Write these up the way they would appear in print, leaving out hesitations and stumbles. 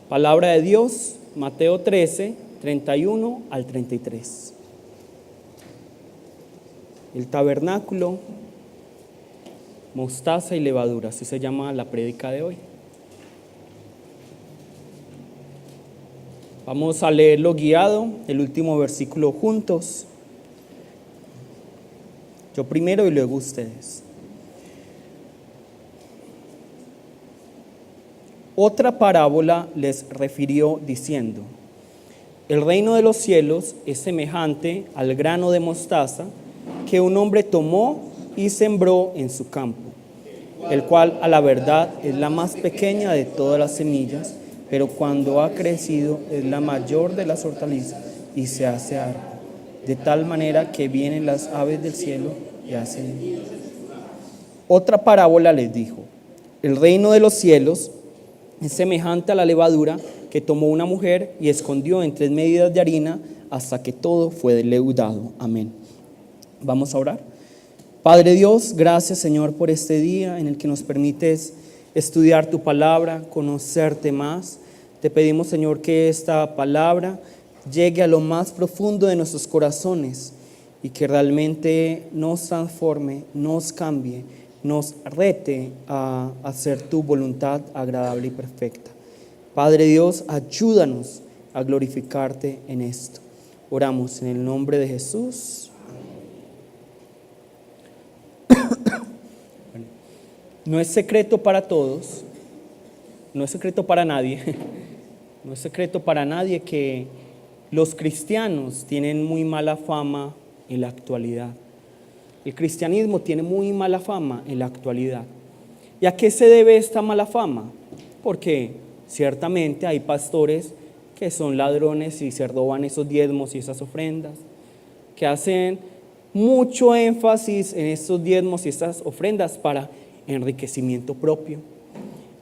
Palabra de Dios, Mateo 13, 31 al 33. El tabernáculo, mostaza y levadura, así se llama la prédica de hoy. Vamos a leerlo guiado, el último versículo juntos. Yo primero y luego ustedes. Otra parábola les refirió diciendo: el reino de los cielos es semejante al grano de mostaza que un hombre tomó y sembró en su campo, el cual a la verdad es la más pequeña de todas las semillas, pero cuando ha crecido es la mayor de las hortalizas y se hace árbol, de tal manera que vienen las aves del cielo y hacen. Otra parábola les dijo: el reino de los cielos es semejante a la levadura que tomó una mujer y escondió en 3 medidas de harina hasta que todo fue leudado. Amén. Vamos a orar. Padre Dios, gracias Señor por este día en el que nos permites estudiar tu palabra, conocerte más. Te pedimos Señor que esta palabra llegue a lo más profundo de nuestros corazones y que realmente nos transforme, nos cambie, nos rete a hacer tu voluntad agradable y perfecta. Padre Dios, ayúdanos a glorificarte en esto. Oramos en el nombre de Jesús. No es secreto para todos, no es secreto para nadie, no es secreto para nadie que los cristianos tienen muy mala fama en la actualidad. El cristianismo tiene muy mala fama en la actualidad. ¿Y a qué se debe esta mala fama? Porque ciertamente hay pastores que son ladrones y se roban esos diezmos y esas ofrendas, que hacen mucho énfasis en estos diezmos y estas ofrendas para enriquecimiento propio.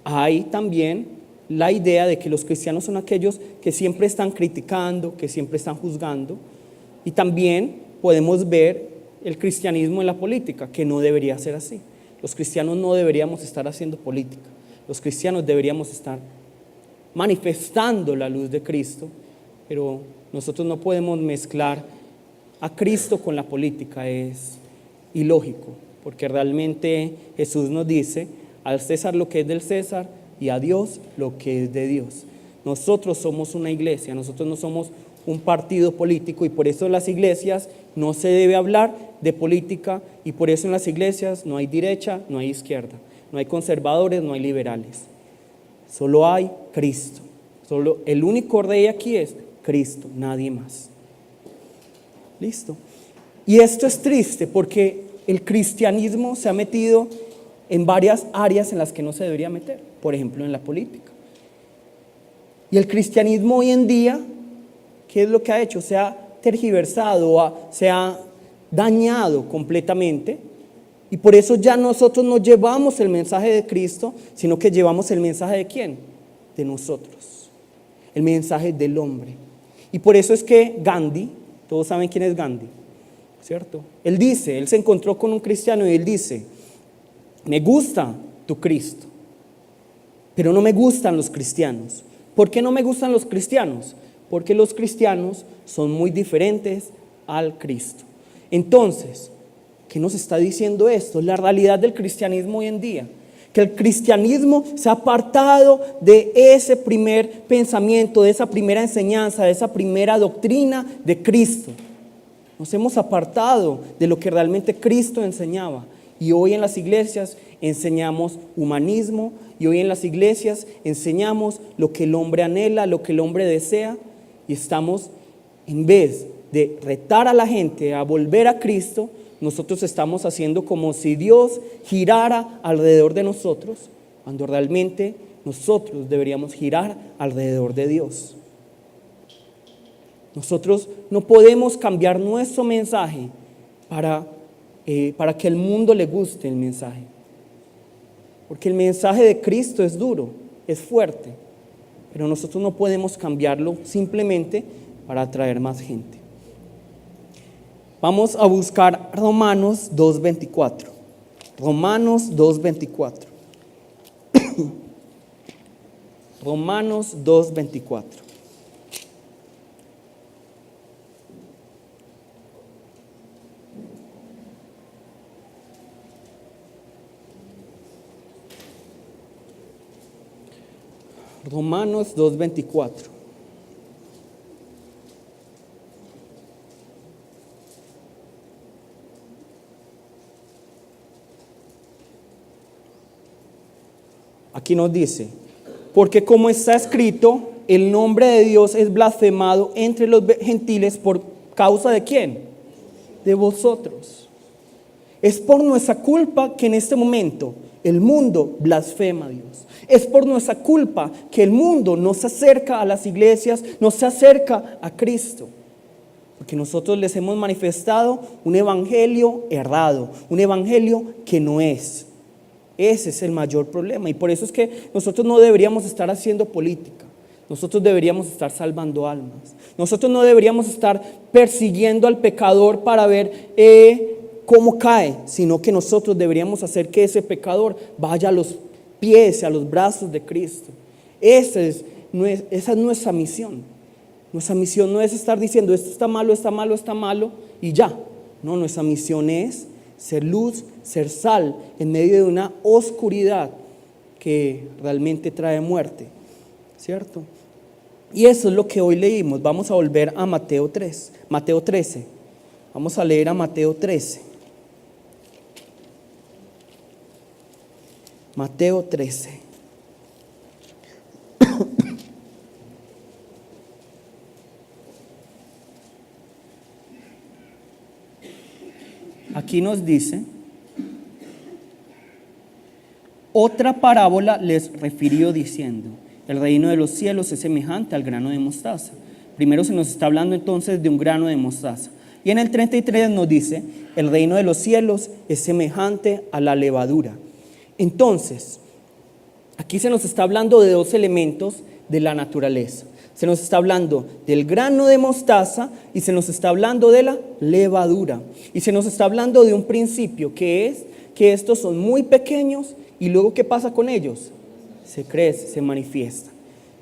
Hay también la idea de que los cristianos son aquellos que siempre están criticando, que siempre están juzgando, y también podemos ver el cristianismo en la política, que no debería ser así. Los cristianos no deberíamos estar haciendo política. Los cristianos deberíamos estar manifestando la luz de Cristo, pero nosotros no podemos mezclar a Cristo con la política, es ilógico, porque realmente Jesús nos dice: al César lo que es del César y a Dios lo que es de Dios. Nosotros somos una iglesia, nosotros no somos un partido político, y por eso en las iglesias no se debe hablar de política, y por eso en las iglesias no hay derecha, no hay izquierda, no hay conservadores, no hay liberales. Solo hay Cristo. Solo el único rey aquí es Cristo, nadie más. Listo. Y esto es triste porque el cristianismo se ha metido en varias áreas en las que no se debería meter, por ejemplo en la política. Y el cristianismo hoy en día, ¿qué es lo que ha hecho? Se ha tergiversado, se ha dañado completamente, y por eso ya nosotros no llevamos el mensaje de Cristo, sino que llevamos el mensaje ¿de quién? De nosotros, el mensaje del hombre. Y por eso es que Gandhi, todos saben quién es Gandhi, ¿cierto? Él se encontró con un cristiano y él dice: me gusta tu Cristo, pero no me gustan los cristianos. ¿Por qué no me gustan los cristianos? Porque los cristianos son muy diferentes al Cristo. Entonces, ¿qué nos está diciendo esto? La realidad del cristianismo hoy en día, que el cristianismo se ha apartado de ese primer pensamiento, de esa primera enseñanza, de esa primera doctrina de Cristo. Nos hemos apartado de lo que realmente Cristo enseñaba, y hoy en las iglesias enseñamos humanismo, y hoy en las iglesias enseñamos lo que el hombre anhela, lo que el hombre desea, y estamos, en vez de retar a la gente a volver a Cristo, nosotros estamos haciendo como si Dios girara alrededor de nosotros, cuando realmente nosotros deberíamos girar alrededor de Dios. Nosotros no podemos cambiar nuestro mensaje para que el mundo le guste el mensaje, porque el mensaje de Cristo es duro, es fuerte, pero nosotros no podemos cambiarlo simplemente para atraer más gente. Vamos a buscar Romanos 2:24. Romanos 2:24. Romanos 2:24. Romanos 2:24. Aquí nos dice, porque como está escrito, el nombre de Dios es blasfemado entre los gentiles por causa de ¿quién? De vosotros. Es por nuestra culpa que en este momento el mundo blasfema a Dios. Es por nuestra culpa que el mundo no se acerca a las iglesias, no se acerca a Cristo. Porque nosotros les hemos manifestado un evangelio errado, un evangelio que no es. Ese es el mayor problema. Y por eso es que nosotros no deberíamos estar haciendo política. Nosotros deberíamos estar salvando almas. Nosotros no deberíamos estar persiguiendo al pecador para ver cómo cae, sino que nosotros deberíamos hacer que ese pecador vaya a los pies, a los brazos de Cristo. Esa es nuestra misión. Nuestra misión no es estar diciendo esto está malo, está malo, está malo y ya. No, nuestra misión es ser luz, ser sal en medio de una oscuridad que realmente trae muerte, ¿cierto? Y eso es lo que hoy leímos. Vamos a volver a Mateo 13. Vamos a leer a Mateo 13. Mateo 13. Aquí nos dice, otra parábola les refirió diciendo, el reino de los cielos es semejante al grano de mostaza. Primero se nos está hablando entonces de un grano de mostaza. Y en el 33 nos dice, el reino de los cielos es semejante a la levadura. Entonces, aquí se nos está hablando de dos elementos de la naturaleza. Se nos está hablando del grano de mostaza y se nos está hablando de la levadura. Y se nos está hablando de un principio que es que estos son muy pequeños y luego ¿qué pasa con ellos? Se crece, se manifiesta.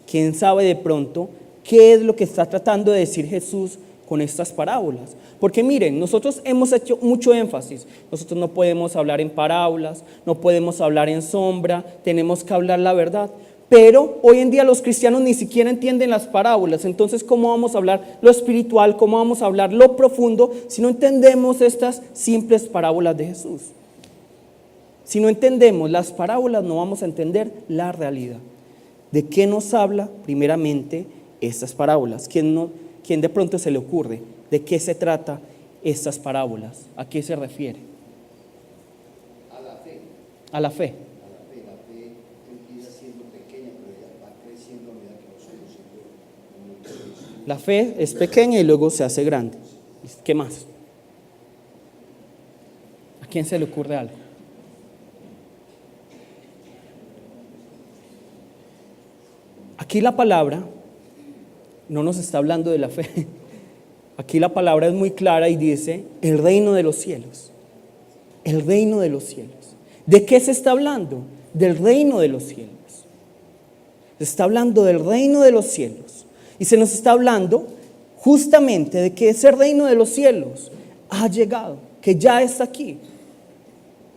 ¿Quién sabe de pronto qué es lo que está tratando de decir Jesús con estas parábolas? Porque miren, nosotros hemos hecho mucho énfasis. Nosotros no podemos hablar en parábolas, no podemos hablar en sombra, tenemos que hablar la verdad. Pero hoy en día los cristianos ni siquiera entienden las parábolas. Entonces, ¿cómo vamos a hablar lo espiritual? ¿Cómo vamos a hablar lo profundo si no entendemos estas simples parábolas de Jesús? Si no entendemos las parábolas, no vamos a entender la realidad. ¿De qué nos habla primeramente estas parábolas? ¿Quién de pronto se le ocurre? ¿De qué se trata estas parábolas? ¿A qué se refiere? A la fe. A la fe. La fe empieza siendo pequeña, pero ya va creciendo a medida que nosotros siendo. La fe es pequeña y luego se hace grande. ¿Qué más? ¿A quién se le ocurre algo? Aquí la palabra no nos está hablando de la fe. Aquí la palabra es muy clara y dice el reino de los cielos. El reino de los cielos. ¿De qué se está hablando? Del reino de los cielos. Se está hablando del reino de los cielos. Y se nos está hablando justamente de que ese reino de los cielos ha llegado, que ya está aquí.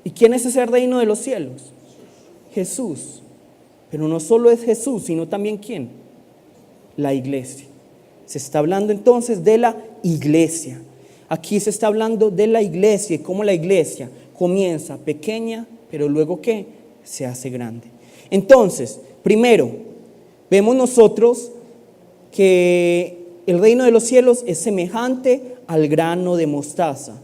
¿Y quién es ese reino de los cielos? Jesús. Pero no solo es Jesús, sino también ¿quién? La iglesia. Se está hablando entonces de la iglesia. Aquí se está hablando de la iglesia y cómo la iglesia comienza pequeña, pero luego ¿qué? Se hace grande. Entonces, primero, vemos nosotros que el reino de los cielos es semejante al grano de mostaza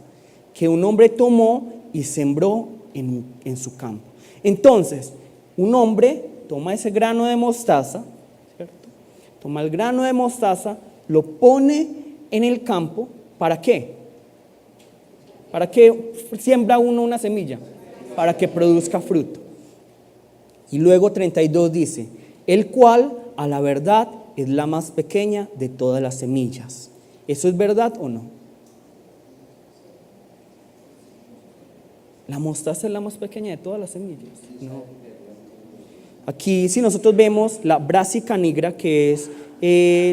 que un hombre tomó y sembró en su campo. Entonces, un hombre toma ese grano de mostaza, ¿cierto? Toma el grano de mostaza, lo pone en el campo, ¿para qué? ¿Para qué siembra uno una semilla? Para que produzca fruto. Y luego 32 dice, el cual a la verdad es la más pequeña de todas las semillas. ¿Eso es verdad o no? ¿La mostaza es la más pequeña de todas las semillas? No. Aquí, si nosotros vemos la Brassica nigra, que es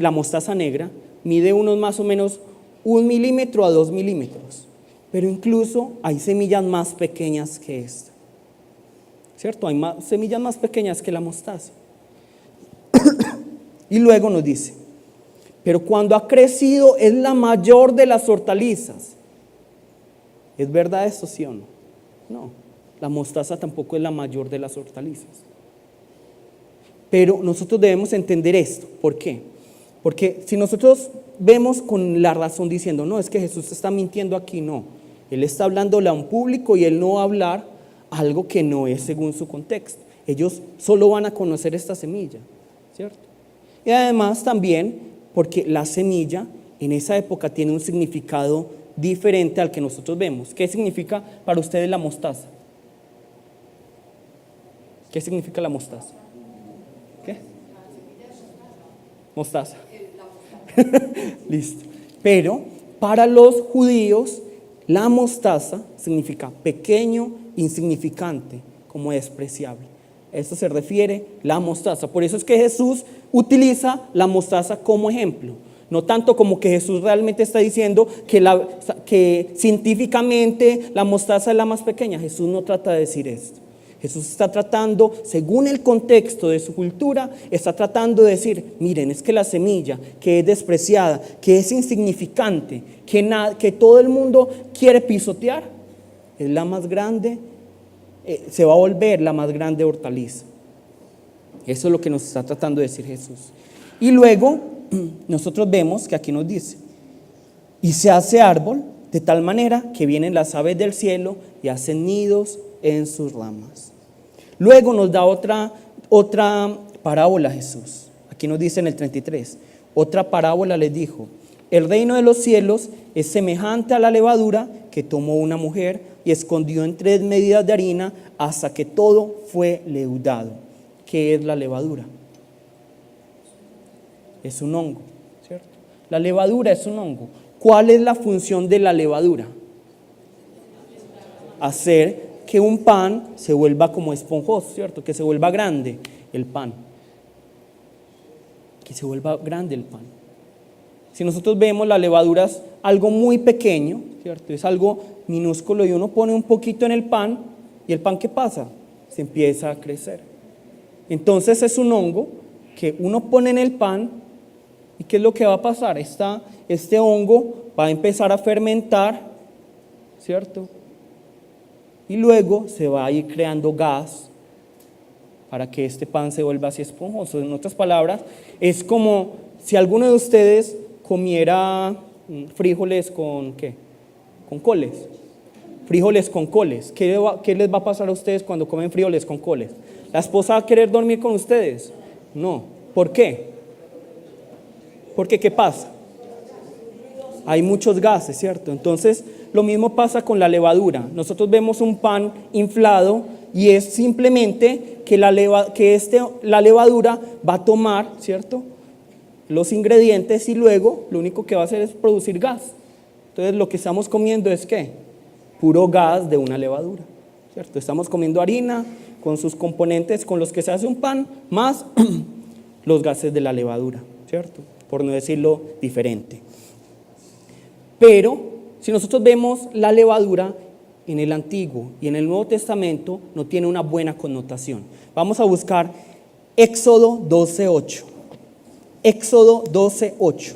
la mostaza negra, mide unos más o menos 1 milímetro a 2 milímetros. Pero incluso hay semillas más pequeñas que esta, ¿cierto? Hay semillas más pequeñas que la mostaza. Y luego nos dice, pero cuando ha crecido es la mayor de las hortalizas. ¿Es verdad esto, sí o no? No, la mostaza tampoco es la mayor de las hortalizas. Pero nosotros debemos entender esto. ¿Por qué? Porque si nosotros vemos con la razón diciendo, no, es que Jesús está mintiendo aquí, no. Él está hablándole a un público y Él no va a hablar algo que no es según su contexto. Ellos solo van a conocer esta semilla, ¿cierto? Y además también porque la semilla en esa época tiene un significado diferente al que nosotros vemos. ¿Qué significa para ustedes la mostaza? ¿Qué significa la mostaza? ¿Qué? Mostaza. Listo. Pero para los judíos la mostaza significa pequeño, insignificante, como despreciable. Eso se refiere la mostaza. Por eso es que Jesús utiliza la mostaza como ejemplo. No tanto como que Jesús realmente está diciendo que científicamente la mostaza es la más pequeña. Jesús no trata de decir esto. Jesús está tratando, según el contexto de su cultura, está tratando de decir, miren, es que la semilla que es despreciada, que es insignificante, que todo el mundo quiere pisotear, es la más grande, se va a volver la más grande hortaliza. Eso es lo que nos está tratando de decir Jesús. Y luego nosotros vemos que aquí nos dice, y se hace árbol de tal manera que vienen las aves del cielo y hacen nidos en sus ramas. Luego nos da otra parábola Jesús. Aquí nos dice en el 33, otra parábola les dijo, el reino de los cielos es semejante a la levadura que tomó una mujer y escondió en 3 medidas de harina hasta que todo fue leudado. ¿Qué es la levadura? Es un hongo, ¿cierto? La levadura es un hongo. ¿Cuál es la función de la levadura? Hacer que un pan se vuelva como esponjoso, ¿cierto? Que se vuelva grande el pan. Que se vuelva grande el pan. Si nosotros vemos, la levadura es algo muy pequeño, ¿cierto? Es algo minúsculo y uno pone un poquito en el pan y el pan, ¿qué pasa? Se empieza a crecer. Entonces es un hongo que uno pone en el pan y ¿qué es lo que va a pasar? Este hongo va a empezar a fermentar, ¿cierto? Y luego se va a ir creando gas para que este pan se vuelva así esponjoso. En otras palabras, es como si alguno de ustedes comiera frijoles con ¿qué? Con coles. Frijoles con coles. ¿Qué les va a pasar a ustedes cuando comen frijoles con coles? ¿La esposa va a querer dormir con ustedes? No. ¿Por qué? Porque ¿qué pasa? Hay muchos gases, ¿cierto? Entonces, lo mismo pasa con la levadura. Nosotros vemos un pan inflado y es simplemente que la levadura va a tomar, ¿cierto?, los ingredientes y luego lo único que va a hacer es producir gas. Entonces, lo que estamos comiendo es ¿qué? Puro gas de una levadura, ¿cierto? Estamos comiendo harina con sus componentes con los que se hace un pan, más los gases de la levadura, ¿cierto? Por no decirlo diferente. Pero si nosotros vemos la levadura en el Antiguo y en el Nuevo Testamento, no tiene una buena connotación. Vamos a buscar Éxodo 12:8. Éxodo 12:8.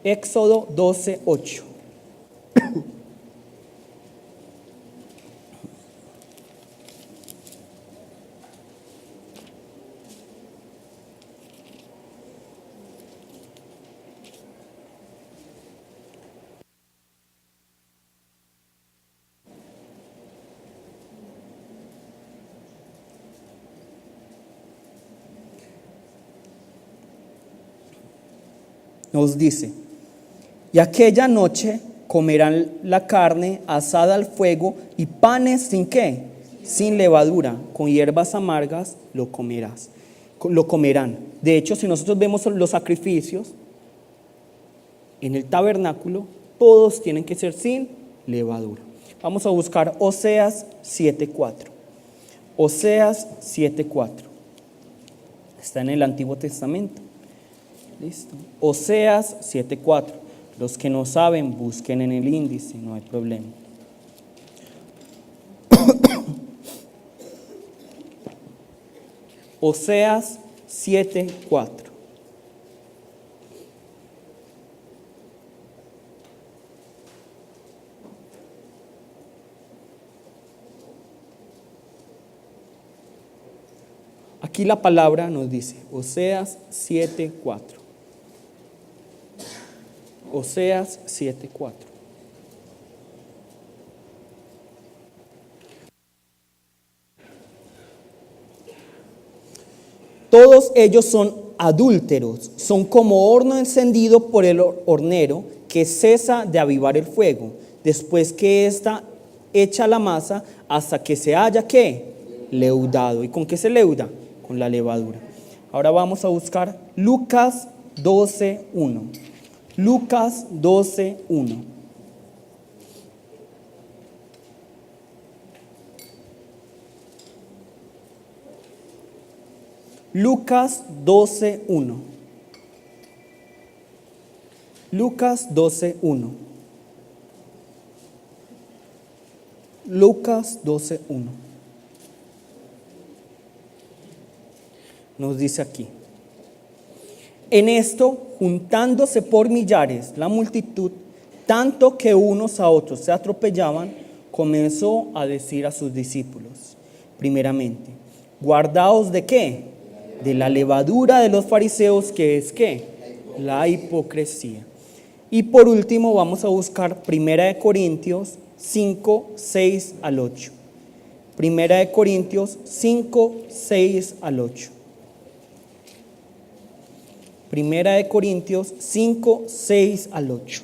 Éxodo 12:8. Nos dice, y aquella noche comerán la carne asada al fuego y panes sin ¿qué? Sin levadura, con hierbas amargas lo comerán. De hecho, si nosotros vemos los sacrificios en el tabernáculo, todos tienen que ser sin levadura. Vamos a buscar Oseas 7:4. Oseas 7:4. Está en el Antiguo Testamento. Listo. Oseas 7:4. Los que no saben, busquen en el índice, no hay problema. Oseas 7:4. Aquí la palabra nos dice, Oseas 7:4. Oseas 7:4. Todos ellos son adúlteros, son como horno encendido por el hornero que cesa de avivar el fuego, después que está hecha la masa hasta que se haya ¿qué? Leudado. ¿Y con qué se leuda? Con la levadura. Ahora vamos a buscar Lucas 12:1. Lucas 12:1. Lucas 12:1. Lucas 12:1. Lucas 12:1. Nos dice aquí: en esto, juntándose por millares la multitud, tanto que unos a otros se atropellaban, comenzó a decir a sus discípulos, primeramente, guardaos ¿de qué? De la levadura de los fariseos, que es ¿qué? La hipocresía. Y por último vamos a buscar 1 Corintios 5, 6 al 8. 1 Corintios 5, 6 al 8. 1 Corintios 5, 6 al 8.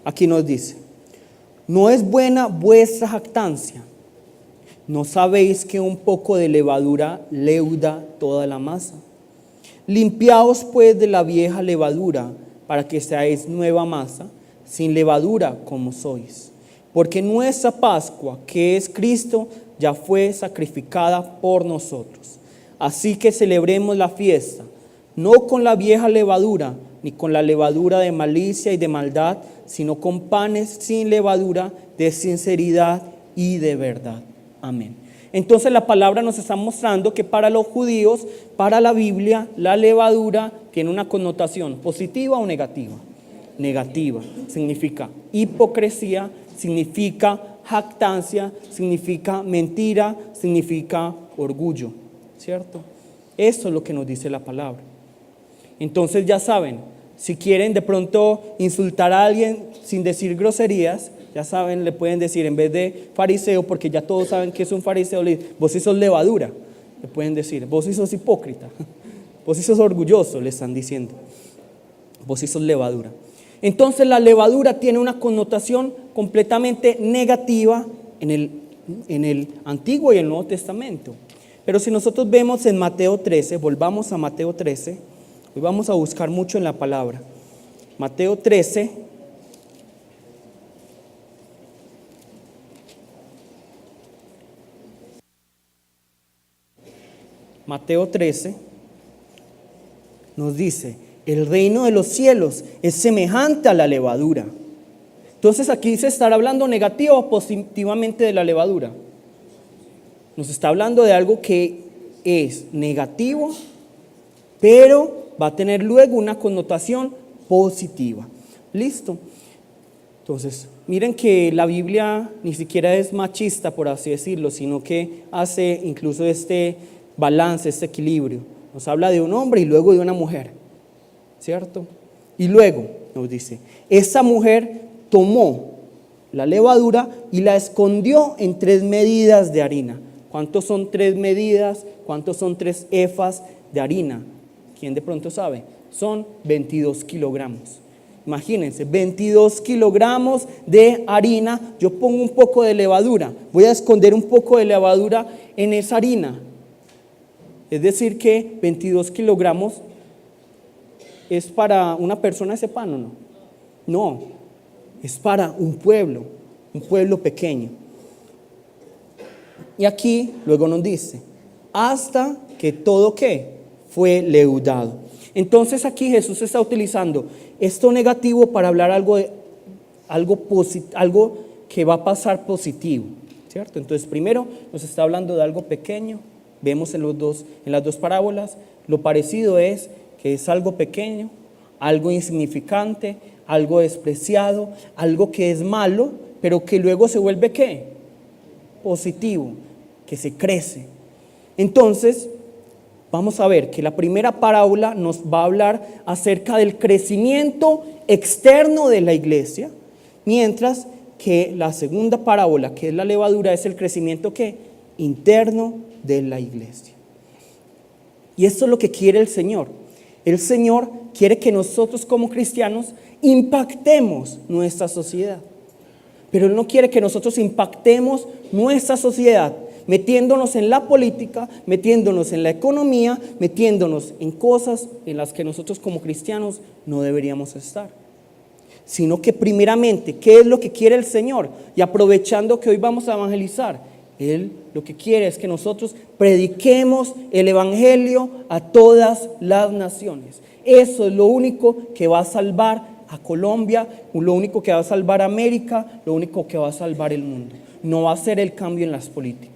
Aquí nos dice, no es buena vuestra jactancia. ¿No sabéis que un poco de levadura leuda toda la masa? Limpiaos pues de la vieja levadura, para que seáis nueva masa, sin levadura como sois. Porque nuestra Pascua, que es Cristo, ya fue sacrificada por nosotros. Así que celebremos la fiesta, no con la vieja levadura, ni con la levadura de malicia y de maldad, sino con panes sin levadura, de sinceridad y de verdad. Amén. Entonces la palabra nos está mostrando que para los judíos, para la Biblia, la levadura tiene una connotación positiva o negativa. Negativa significa hipocresía, significa jactancia, significa mentira, significa orgullo, ¿cierto? Eso es lo que nos dice la palabra. Entonces ya saben, si quieren de pronto insultar a alguien sin decir groserías, ya saben, le pueden decir en vez de fariseo, porque ya todos saben que es un fariseo, le dicen, vos sí sos levadura, le pueden decir, vos sí sos hipócrita, vos sí sos orgulloso, le están diciendo, vos sí sos levadura. Entonces la levadura tiene una connotación completamente negativa en el Antiguo y el Nuevo Testamento. Pero si nosotros vemos en Mateo 13, volvamos a Mateo 13, hoy vamos a buscar mucho en la palabra. Mateo 13. Mateo 13 nos dice, el reino de los cielos es semejante a la levadura. Entonces aquí se está hablando negativo o positivamente de la levadura. Nos está hablando de algo que es negativo, pero va a tener luego una connotación positiva. ¿Listo? Entonces, miren que la Biblia ni siquiera es machista, por así decirlo, sino que hace incluso este balance, este equilibrio. Nos habla de un hombre y luego de una mujer, ¿cierto? Y luego nos dice, esa mujer tomó la levadura y la escondió en 3 medidas de harina. ¿Cuántos son 3 medidas? ¿Cuántos son 3 efas de harina? ¿Quién de pronto sabe? Son 22 kilogramos. Imagínense, 22 kilogramos de harina, yo pongo un poco de levadura, voy a esconder un poco de levadura en esa harina. Es decir que 22 kilogramos es para una persona ese pan, ¿o no? No, es para un pueblo pequeño. Y aquí luego nos dice, hasta que todo ¿qué? Fue leudado. Entonces aquí Jesús está utilizando esto negativo para hablar algo que va a pasar positivo, ¿cierto? Entonces primero nos está hablando de algo pequeño, vemos en las dos parábolas, lo parecido es que es algo pequeño, algo insignificante, algo despreciado, algo que es malo, pero que luego se vuelve ¿qué? Positivo, que se crece. Entonces, vamos a ver que la primera parábola nos va a hablar acerca del crecimiento externo de la iglesia, mientras que la segunda parábola, que es la levadura, es el crecimiento ¿qué? Interno de la iglesia. Y esto es lo que quiere el Señor. El Señor quiere que nosotros como cristianos impactemos nuestra sociedad. Pero Él no quiere que nosotros impactemos nuestra sociedad metiéndonos en la política, metiéndonos en la economía, metiéndonos en cosas en las que nosotros como cristianos no deberíamos estar. Sino que primeramente, ¿qué es lo que quiere el Señor? Y aprovechando que hoy vamos a evangelizar, Él lo que quiere es que nosotros prediquemos el evangelio a todas las naciones. Eso es lo único que va a salvar a Colombia, lo único que va a salvar a América, lo único que va a salvar el mundo. No va a ser el cambio en las políticas.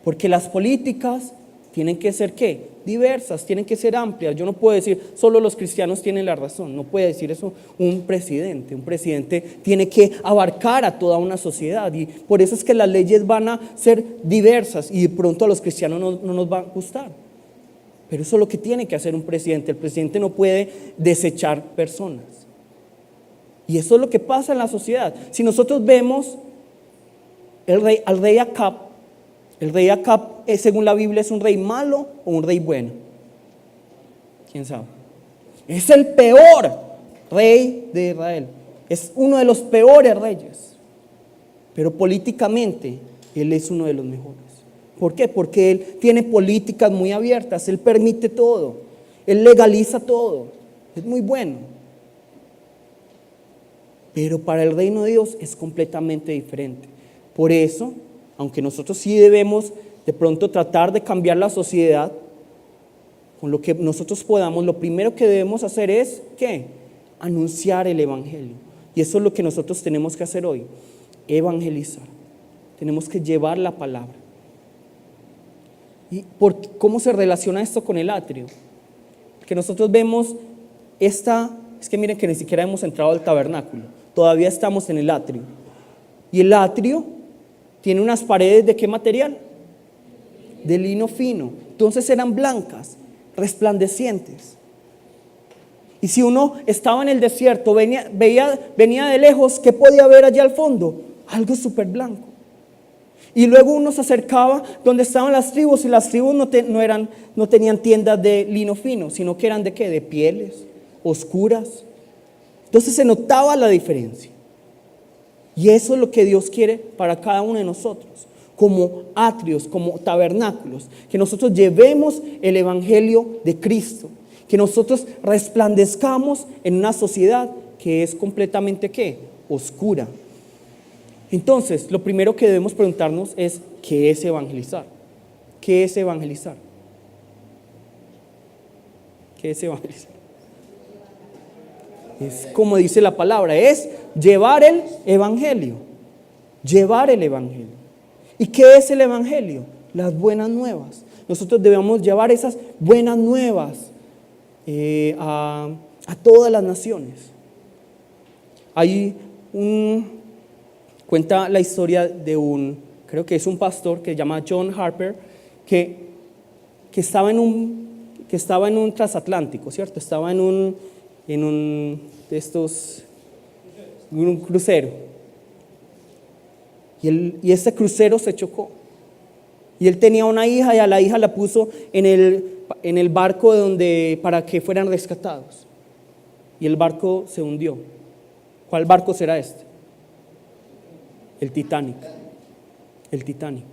Porque las políticas tienen que ser ¿qué? Diversas, tienen que ser amplias. Yo no puedo decir solo los cristianos tienen la razón, no puede decir eso un presidente. Un presidente tiene que abarcar a toda una sociedad y por eso es que las leyes van a ser diversas y de pronto a los cristianos no nos va a gustar. Pero eso es lo que tiene que hacer un presidente. El presidente no puede desechar personas. Y eso es lo que pasa en la sociedad. Si nosotros vemos al rey Acab, el rey Acab, según la Biblia, ¿es un rey malo o un rey bueno? ¿Quién sabe? Es el peor rey de Israel. Es uno de los peores reyes. Pero políticamente, él es uno de los mejores. ¿Por qué? Porque él tiene políticas muy abiertas. Él permite todo. Él legaliza todo. Es muy bueno. Pero para el reino de Dios es completamente diferente. Por eso, aunque nosotros sí debemos de pronto tratar de cambiar la sociedad, con lo que nosotros podamos, lo primero que debemos hacer es, ¿qué? Anunciar el evangelio. Y eso es lo que nosotros tenemos que hacer hoy, evangelizar. Tenemos que llevar la palabra. ¿Y cómo se relaciona esto con el atrio? Que nosotros vemos es que miren que ni siquiera hemos entrado al tabernáculo, todavía estamos en el atrio. Y el atrio tiene unas paredes ¿de qué material? De lino fino. Entonces eran blancas, resplandecientes. Y si uno estaba en el desierto, venía de lejos, ¿qué podía ver allá al fondo? Algo súper blanco. Y luego uno se acercaba donde estaban las tribus, y las tribus no tenían tiendas de lino fino, sino que eran ¿de qué? De pieles oscuras. Entonces se notaba la diferencia. Y eso es lo que Dios quiere para cada uno de nosotros, como atrios, como tabernáculos, que nosotros llevemos el evangelio de Cristo, que nosotros resplandezcamos en una sociedad que es completamente ¿qué? Oscura. Entonces, lo primero que debemos preguntarnos es ¿qué es evangelizar? ¿Qué es evangelizar? ¿Qué es evangelizar? Es como dice la palabra, es llevar el evangelio. Llevar el evangelio. ¿Y qué es el evangelio? Las buenas nuevas. Nosotros debemos llevar esas buenas nuevas a todas las naciones. Cuenta la historia de creo que es un pastor que se llama John Harper, que estaba en un transatlántico, ¿cierto? Estaba en un crucero. Y este crucero se chocó. Y él tenía una hija y a la hija la puso en el barco para que fueran rescatados. y el barco se hundió. ¿Cuál barco será este? El Titanic. El Titanic.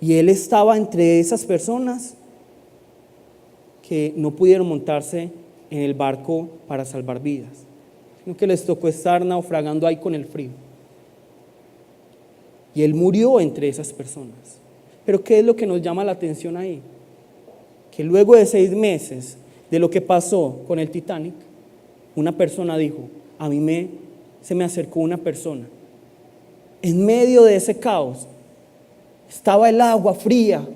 Y él estaba entre esas personas que no pudieron montarse en el barco para salvar vidas, sino que les tocó estar naufragando ahí con el frío. Y él murió entre esas personas. Pero ¿qué es lo que nos llama la atención ahí? Que luego de 6 meses de lo que pasó con el Titanic, una persona dijo, se me acercó una persona. En medio de ese caos estaba el agua fría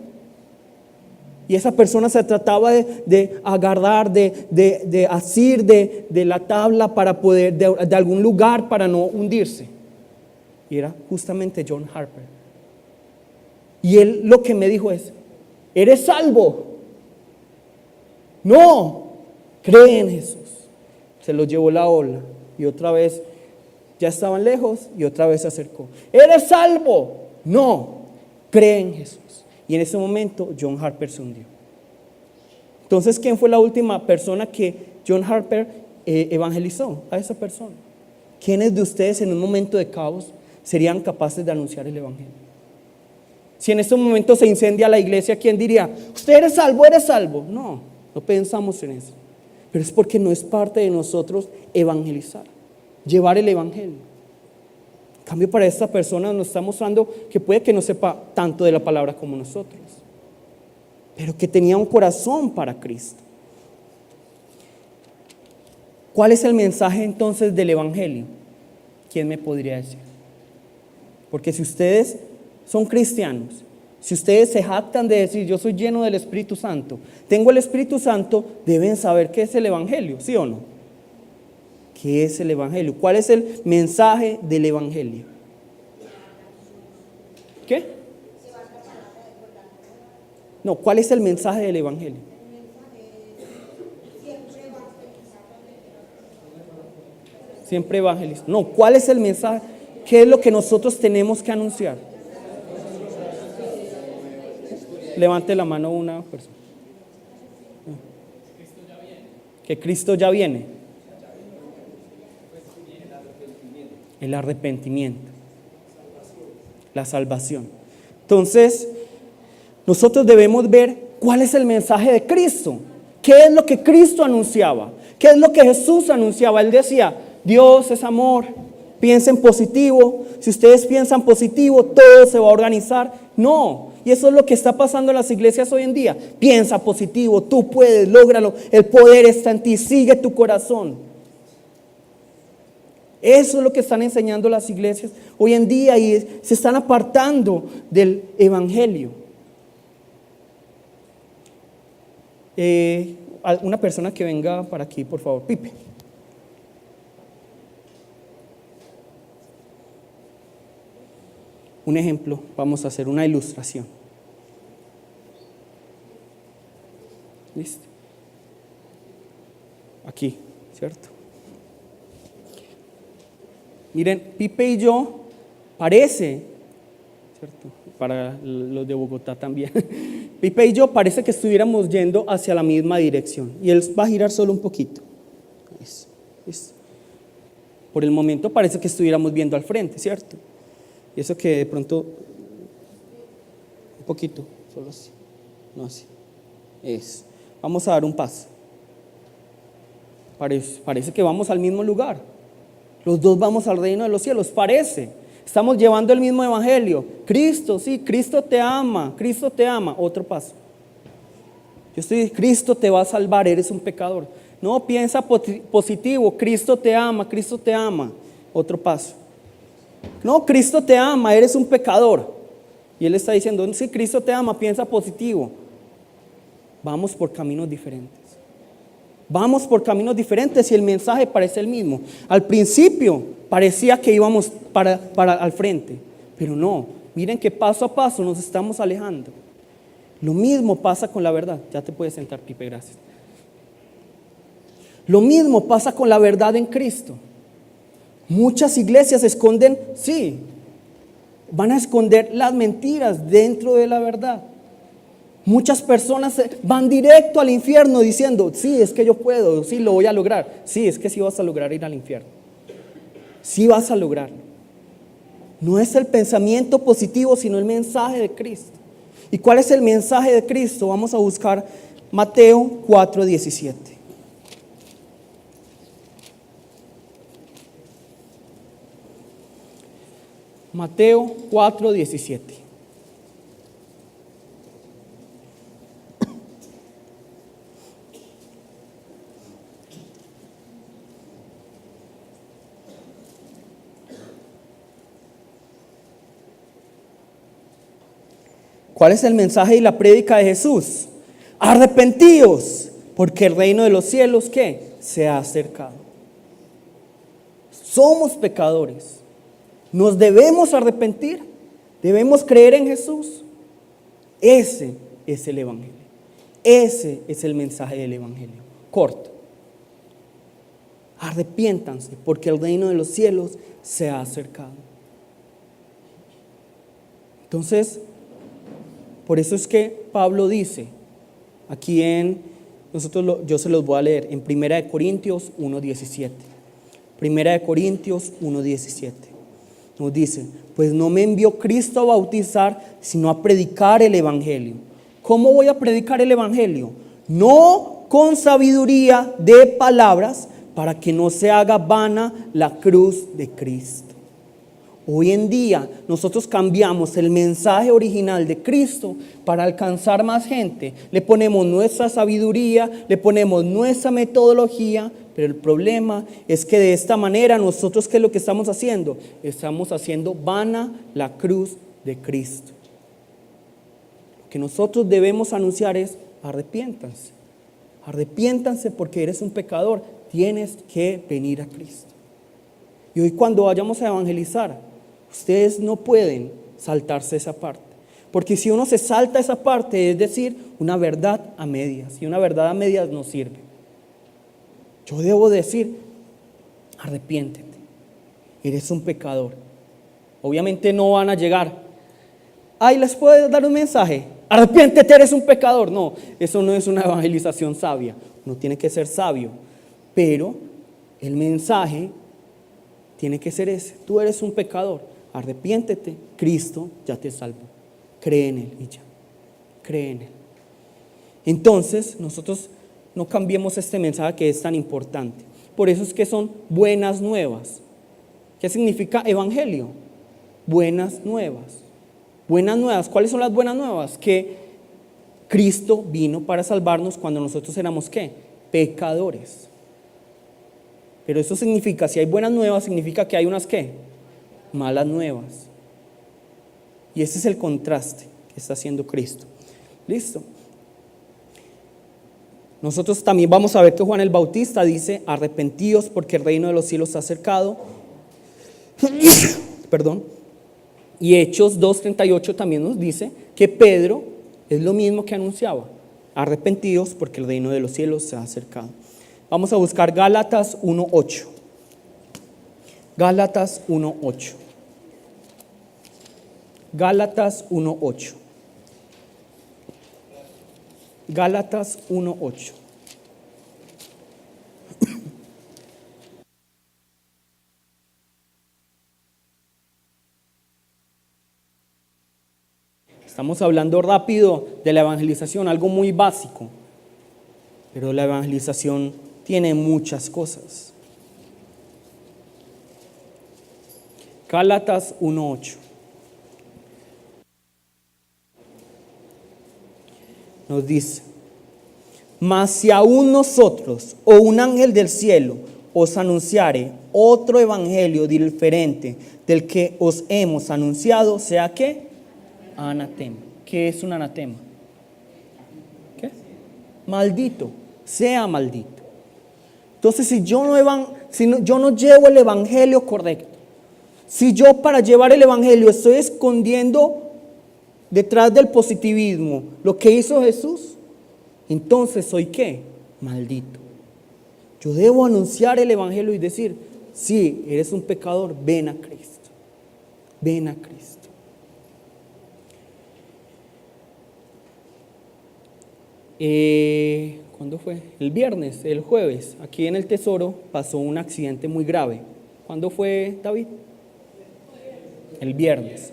y esa persona se trataba de agarrar, de asir de la tabla para poder, de algún lugar para no hundirse. Y era justamente John Harper. Y él lo que me dijo es, ¿eres salvo? No, cree en Jesús. Se lo llevó la ola y otra vez ya estaban lejos y otra vez se acercó. ¿Eres salvo? No, cree en Jesús. Y en ese momento John Harper se hundió. Entonces, ¿quién fue la última persona que John Harper evangelizó? A esa persona. ¿Quiénes de ustedes en un momento de caos serían capaces de anunciar el evangelio? Si en este momento se incendia la iglesia, ¿quién diría? ¿Usted eres salvo? ¿Eres salvo? No, no pensamos en eso. Pero es porque no es parte de nosotros evangelizar, llevar el evangelio. En cambio, para esta persona nos está mostrando que puede que no sepa tanto de la palabra como nosotros, pero que tenía un corazón para Cristo. ¿Cuál es el mensaje entonces del evangelio? ¿Quién me podría decir? Porque si ustedes son cristianos, si ustedes se jactan de decir yo soy lleno del Espíritu Santo, tengo el Espíritu Santo, deben saber qué es el evangelio, ¿sí o no? ¿Qué es el evangelio? ¿Cuál es el mensaje del evangelio? ¿Qué? No, ¿cuál es el mensaje del evangelio? Siempre evangelizar. No, ¿cuál es el mensaje? ¿Qué es lo que nosotros tenemos que anunciar? Levante la mano una persona. Que Cristo ya viene. El arrepentimiento. La salvación. Entonces, nosotros debemos ver cuál es el mensaje de Cristo. ¿Qué es lo que Cristo anunciaba? ¿Qué es lo que Jesús anunciaba? Él decía, Dios es amor, piensen positivo. Si ustedes piensan positivo, todo se va a organizar. No, y eso es lo que está pasando en las iglesias hoy en día. Piensa positivo, tú puedes, lógralo, el poder está en ti, sigue tu corazón. Eso es lo que están enseñando las iglesias hoy en día y se están apartando del evangelio. Una persona que venga para aquí, por favor. Pipe. Un ejemplo, vamos a hacer una ilustración. ¿Listo? Aquí, ¿cierto? Miren, Pipe y yo parece, ¿cierto? Para los de Bogotá también. Pipe y yo parece que estuviéramos yendo hacia la misma dirección. Y él va a girar solo un poquito. Eso. Por el momento parece que estuviéramos viendo al frente, ¿cierto? Y eso que de pronto, un poquito, solo así, no así. Eso. Vamos a dar un paso. Parece que vamos al mismo lugar. Los dos vamos al reino de los cielos, parece. Estamos llevando el mismo evangelio. Cristo, sí, Cristo te ama, Cristo te ama. Otro paso. Cristo te va a salvar, eres un pecador. No, piensa positivo, Cristo te ama, Cristo te ama. Otro paso. No, Cristo te ama, eres un pecador. Y él está diciendo, sí, Cristo te ama, piensa positivo. Vamos por caminos diferentes. Vamos por caminos diferentes y el mensaje parece el mismo. Al principio parecía que íbamos para al frente, pero no. Miren que paso a paso nos estamos alejando. Lo mismo pasa con la verdad. Ya te puedes sentar, Pipe, gracias. Lo mismo pasa con la verdad en Cristo. Muchas iglesias esconden, sí, van a esconder las mentiras dentro de la verdad. Muchas personas van directo al infierno diciendo, sí, es que yo puedo, sí, lo voy a lograr. Sí, es que sí vas a lograr ir al infierno. Sí vas a lograrlo. No es el pensamiento positivo, sino el mensaje de Cristo. ¿Y cuál es el mensaje de Cristo? Vamos a buscar Mateo 4:17. Mateo 4:17. ¿Cuál es el mensaje y la prédica de Jesús? Arrepentíos, porque el reino de los cielos, ¿qué? Se ha acercado. Somos pecadores. Nos debemos arrepentir. Debemos creer en Jesús. Ese es el Evangelio. Ese es el mensaje del Evangelio. Corto. Arrepiéntanse, porque el reino de los cielos se ha acercado. Entonces, por eso es que Pablo dice, aquí yo se los voy a leer, en 1 Corintios 1:17. 1 Corintios 1:17. Nos dice, pues no me envió Cristo a bautizar, sino a predicar el Evangelio. ¿Cómo voy a predicar el Evangelio? No con sabiduría de palabras, para que no se haga vana la cruz de Cristo. Hoy en día nosotros cambiamos el mensaje original de Cristo para alcanzar más gente. Le ponemos nuestra sabiduría, le ponemos nuestra metodología, pero el problema es que de esta manera nosotros, ¿qué es lo que estamos haciendo? Estamos haciendo vana la cruz de Cristo. Lo que nosotros debemos anunciar es: arrepiéntanse. Arrepiéntanse porque eres un pecador, tienes que venir a Cristo. Y hoy cuando vayamos a evangelizar, ustedes no pueden saltarse esa parte. Porque si uno se salta esa parte, es decir, una verdad a medias. Y una verdad a medias no sirve. Yo debo decir: arrepiéntete, eres un pecador. Obviamente no van a llegar: ay, ¿les puedo dar un mensaje? Arrepiéntete, eres un pecador. No, eso no es una evangelización sabia. Uno tiene que ser sabio. Pero el mensaje tiene que ser ese: tú eres un pecador, arrepiéntete, Cristo ya te salvó, cree en Él y ya, cree en Él. Entonces nosotros no cambiemos este mensaje que es tan importante. Por eso es que son buenas nuevas. ¿Qué significa evangelio? Buenas nuevas. Buenas nuevas. ¿Cuáles son las buenas nuevas? Que Cristo vino para salvarnos cuando nosotros éramos ¿qué? Pecadores. Pero eso significa, si hay buenas nuevas, significa que hay unas ¿qué? Malas nuevas. Y ese es el contraste que está haciendo Cristo. ¿Listo? Nosotros también vamos a ver que Juan el Bautista dice: arrepentíos porque el reino de los cielos se ha acercado. Perdón. Y Hechos 2:38 también nos dice que Pedro es lo mismo que anunciaba: arrepentíos porque el reino de los cielos se ha acercado. Vamos a buscar Gálatas 1:8. Gálatas 1:8. Gálatas 1:8. Gálatas 1:8. Estamos hablando rápido de la evangelización, algo muy básico, pero la evangelización tiene muchas cosas. Gálatas 1:8. Nos dice: mas si aún nosotros o un ángel del cielo os anunciare otro evangelio diferente del que os hemos anunciado, sea ¿qué? Anatema. ¿Qué es un anatema? ¿Qué? Maldito, sea maldito. Entonces, si yo no llevo el evangelio correcto, si yo para llevar el evangelio estoy escondiendo detrás del positivismo lo que hizo Jesús, entonces soy ¿qué? Maldito. Yo debo anunciar el evangelio y decir: sí, eres un pecador, ven a Cristo. Ven a Cristo. ¿Cuándo fue? El viernes, el jueves, aquí en el Tesoro pasó un accidente muy grave. ¿Cuándo fue, David? El viernes.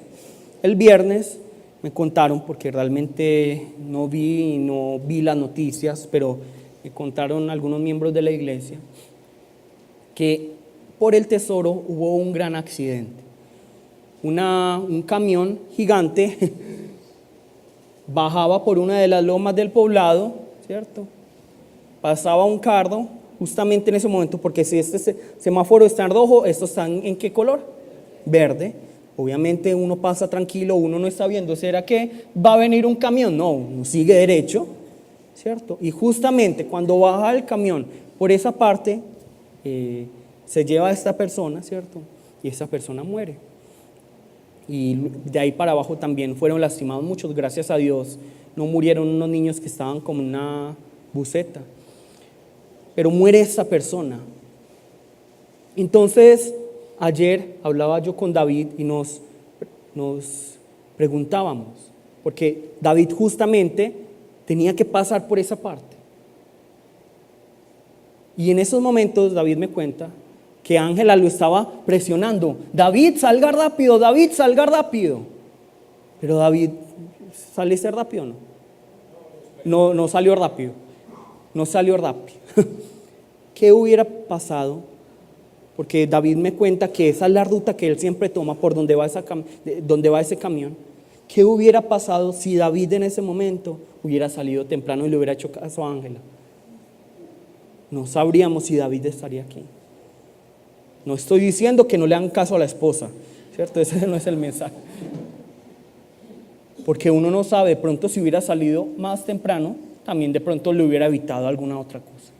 El viernes me contaron, porque realmente no vi las noticias, pero me contaron algunos miembros de la iglesia, que por el Tesoro hubo un gran accidente. Un camión gigante bajaba por una de las lomas del poblado, ¿cierto? Pasaba un carro justamente en ese momento, porque si este semáforo está en rojo, ¿estos están en qué color? Verde. Obviamente uno pasa tranquilo, uno no está viendo, ¿será que va a venir un camión? No, uno sigue derecho, ¿cierto? Y justamente cuando baja el camión por esa parte, se lleva a esta persona, ¿cierto? Y esa persona muere. Y de ahí para abajo también fueron lastimados muchos, gracias a Dios. No murieron unos niños que estaban como en una buseta. Pero muere esa persona. Entonces, ayer hablaba yo con David y nos preguntábamos, porque David justamente tenía que pasar por esa parte. Y en esos momentos David me cuenta que Ángela lo estaba presionando. David, salga rápido, David, salga rápido. Pero David, ¿saliste rápido o no? No salió rápido. No salió rápido. ¿Qué hubiera pasado? Porque David me cuenta que esa es la ruta que él siempre toma por donde va ese camión. ¿Qué hubiera pasado si David en ese momento hubiera salido temprano y le hubiera hecho caso a Ángela? No sabríamos si David estaría aquí. No estoy diciendo que no le hagan caso a la esposa, ¿cierto? Ese no es el mensaje. Porque uno no sabe, de pronto si hubiera salido más temprano, también de pronto le hubiera evitado alguna otra cosa.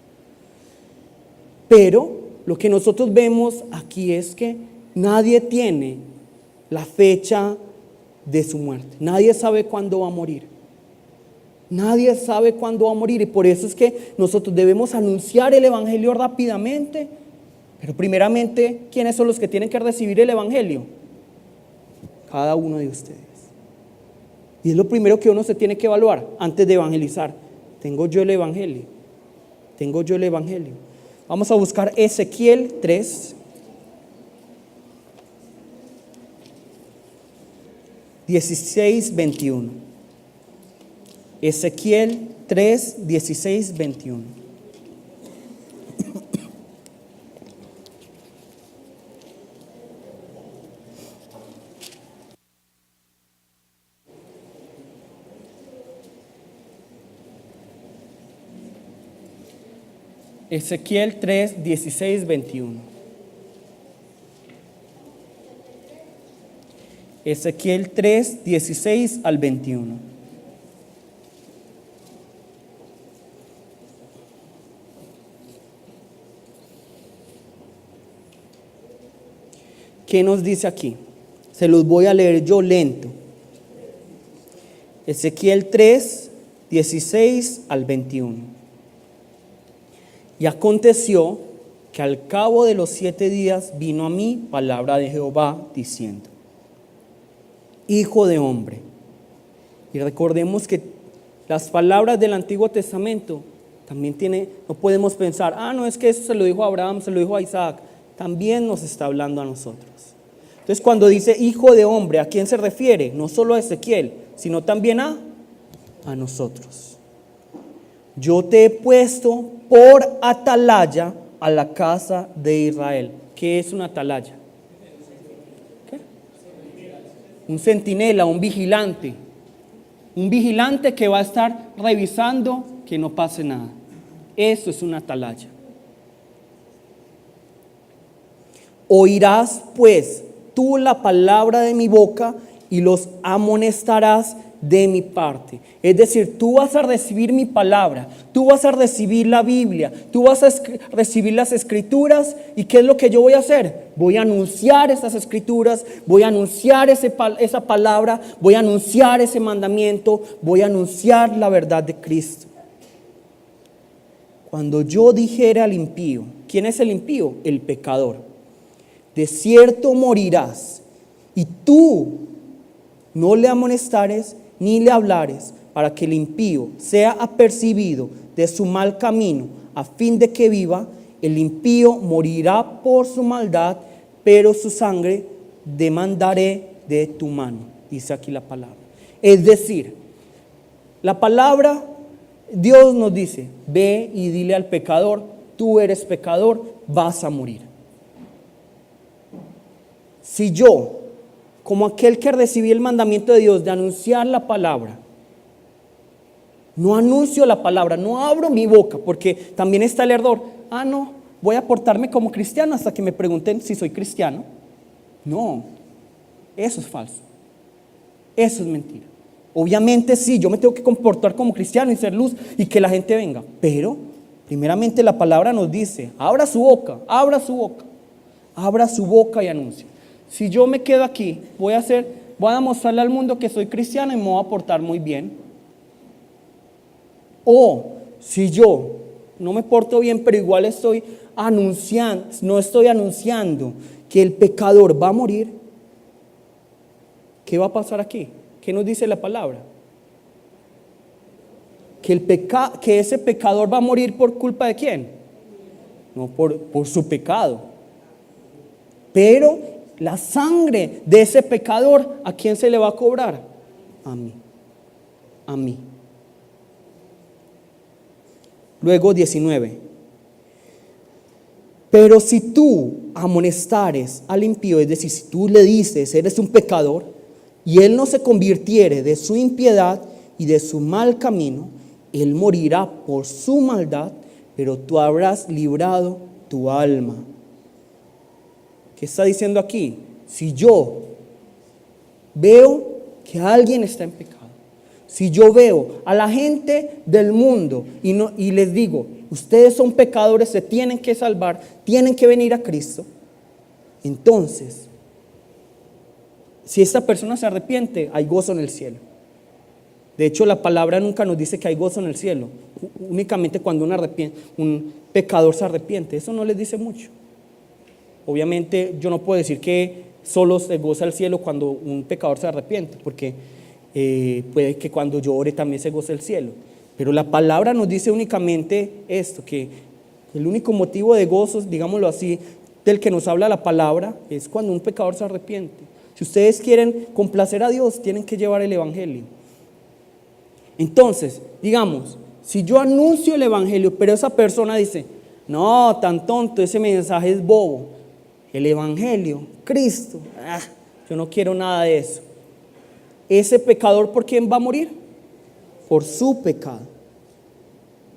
Pero lo que nosotros vemos aquí es que nadie tiene la fecha de su muerte. Nadie sabe cuándo va a morir. Nadie sabe cuándo va a morir, y por eso es que nosotros debemos anunciar el evangelio rápidamente. Pero primeramente, ¿quiénes son los que tienen que recibir el evangelio? Cada uno de ustedes. Y es lo primero que uno se tiene que evaluar antes de evangelizar. ¿Tengo yo el evangelio? ¿Tengo yo el evangelio? Vamos a buscar Ezequiel 3. 16, 21. Ezequiel 3, 16, 21. Ezequiel 3, 16, 21. Ezequiel 3, 16 al 21. ¿Qué nos dice aquí? Se los voy a leer yo lento. Ezequiel 3, 16 al 21. Y aconteció que al cabo de los 7 días vino a mí palabra de Jehová diciendo: Hijo de hombre. Y recordemos que las palabras del Antiguo Testamento también no podemos pensar, no es que eso se lo dijo a Abraham, se lo dijo a Isaac. También nos está hablando a nosotros. Entonces, cuando dice hijo de hombre, ¿a quién se refiere? No solo a Ezequiel, sino también a nosotros. Yo te he puesto por atalaya a la casa de Israel. ¿Qué es una atalaya? ¿Qué? Un centinela, un vigilante. Un vigilante que va a estar revisando que no pase nada. Eso es una atalaya. Oirás pues tú la palabra de mi boca y los amonestarás de mi parte. Es decir, tú vas a recibir mi palabra, tú vas a recibir la Biblia, tú vas a recibir las escrituras. ¿Y qué es lo que yo voy a hacer? Voy a anunciar esas escrituras, voy a anunciar esa palabra, voy a anunciar ese mandamiento, voy a anunciar la verdad de Cristo. Cuando yo dijere al impío, ¿quién es el impío? El pecador. De cierto morirás, y tú no le amonestares ni le hablares, para que el impío sea apercibido de su mal camino, a fin de que viva. El impío morirá por su maldad, pero su sangre demandaré de tu mano. Dice aquí la palabra. Es decir, la palabra, Dios nos dice, ve y dile al pecador, tú eres pecador, vas a morir. Si yo, como aquel que recibí el mandamiento de Dios de anunciar la palabra, no anuncio la palabra, no abro mi boca, porque también está el error, no, voy a portarme como cristiano hasta que me pregunten si soy cristiano. No, eso es falso, eso es mentira. Obviamente sí, yo me tengo que comportar como cristiano y ser luz y que la gente venga, pero primeramente la palabra nos dice, abra su boca, abra su boca, abra su boca y anuncie. Si yo me quedo aquí, voy a mostrarle al mundo que soy cristiano y me voy a portar muy bien. O si yo no me porto bien, pero igual estoy anunciando, no estoy anunciando que el pecador va a morir, ¿qué va a pasar aquí? ¿Qué nos dice la palabra? Que ese pecador va a morir por culpa de ¿quién? No, por su pecado. Pero la sangre de ese pecador, ¿a quién se le va a cobrar? A mí. A mí. Luego 19. Pero si tú amonestares al impío, es decir, si tú le dices, eres un pecador, y él no se convirtiere de su impiedad y de su mal camino, él morirá por su maldad, pero tú habrás librado tu alma. ¿Qué está diciendo aquí? Si yo veo que alguien está en pecado, si yo veo a la gente del mundo y les digo, ustedes son pecadores, se tienen que salvar, tienen que venir a Cristo, entonces, si esta persona se arrepiente, hay gozo en el cielo. De hecho, la palabra nunca nos dice que hay gozo en el cielo, únicamente cuando un pecador se arrepiente. Eso no les dice mucho. Obviamente yo no puedo decir que solo se goza el cielo cuando un pecador se arrepiente, porque puede que cuando yo ore también se goce el cielo. Pero la palabra nos dice únicamente esto, que el único motivo de gozo, digámoslo así, del que nos habla la palabra, es cuando un pecador se arrepiente. Si ustedes quieren complacer a Dios, tienen que llevar el evangelio. Entonces, digamos, si yo anuncio el evangelio, pero esa persona dice, no, tan tonto, ese mensaje es bobo. El evangelio, Cristo, yo no quiero nada de eso. Ese pecador, ¿por quién va a morir? Por su pecado.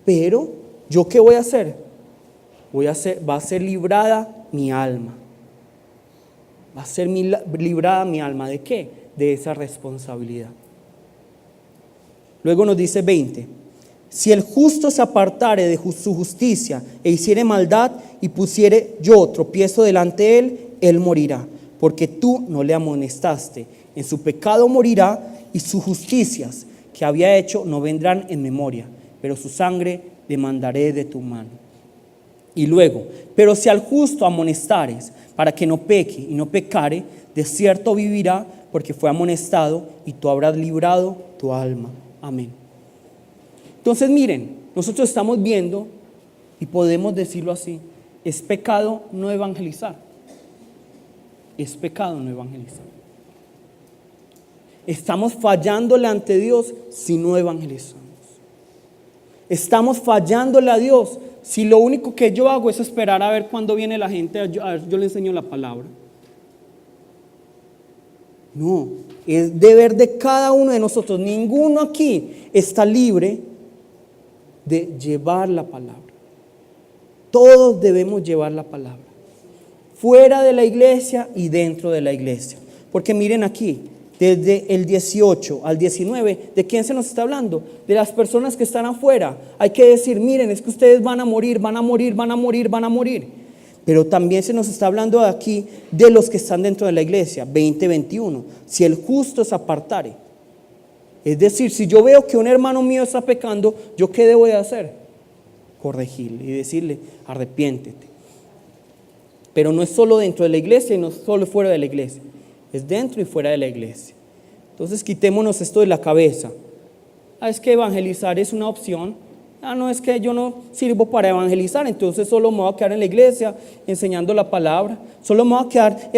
Pero, ¿yo qué voy a hacer? Va a ser librada mi alma. Va a ser librada mi alma. ¿De qué? De esa responsabilidad. Luego nos dice 20. Si el justo se apartare de su justicia e hiciere maldad y pusiere yo tropiezo delante de él, él morirá, porque tú no le amonestaste. En su pecado morirá y sus justicias que había hecho no vendrán en memoria, pero su sangre demandaré de tu mano. Y luego, pero si al justo amonestares para que no peque y no pecare, de cierto vivirá, porque fue amonestado y tú habrás librado tu alma. Amén. Entonces miren, nosotros estamos viendo, y podemos decirlo así, es pecado no evangelizar. Es pecado no evangelizar. Estamos fallándole ante Dios si no evangelizamos. Estamos fallándole a Dios si lo único que yo hago es esperar a ver cuándo viene la gente, yo le enseño la palabra. No, es deber de cada uno de nosotros. Ninguno aquí está libre de llevar la palabra. Todos debemos llevar la palabra, fuera de la iglesia y dentro de la iglesia. Porque miren aquí, desde el 18 al 19, ¿de quién se nos está hablando? De las personas que están afuera. Hay que decir, miren, es que ustedes van a morir, van a morir, van a morir, van a morir. Pero también se nos está hablando aquí de los que están dentro de la iglesia, 20-21. Si el justo se apartare. Es decir, si yo veo que un hermano mío está pecando, ¿yo qué debo de hacer? Corregirle y decirle, arrepiéntete. Pero no es solo dentro de la iglesia y no es solo fuera de la iglesia. Es dentro y fuera de la iglesia. Entonces quitémonos esto de la cabeza. es que evangelizar es una opción. No, es que yo no sirvo para evangelizar, entonces solo me voy a quedar en la iglesia enseñando la palabra. Solo me voy a quedar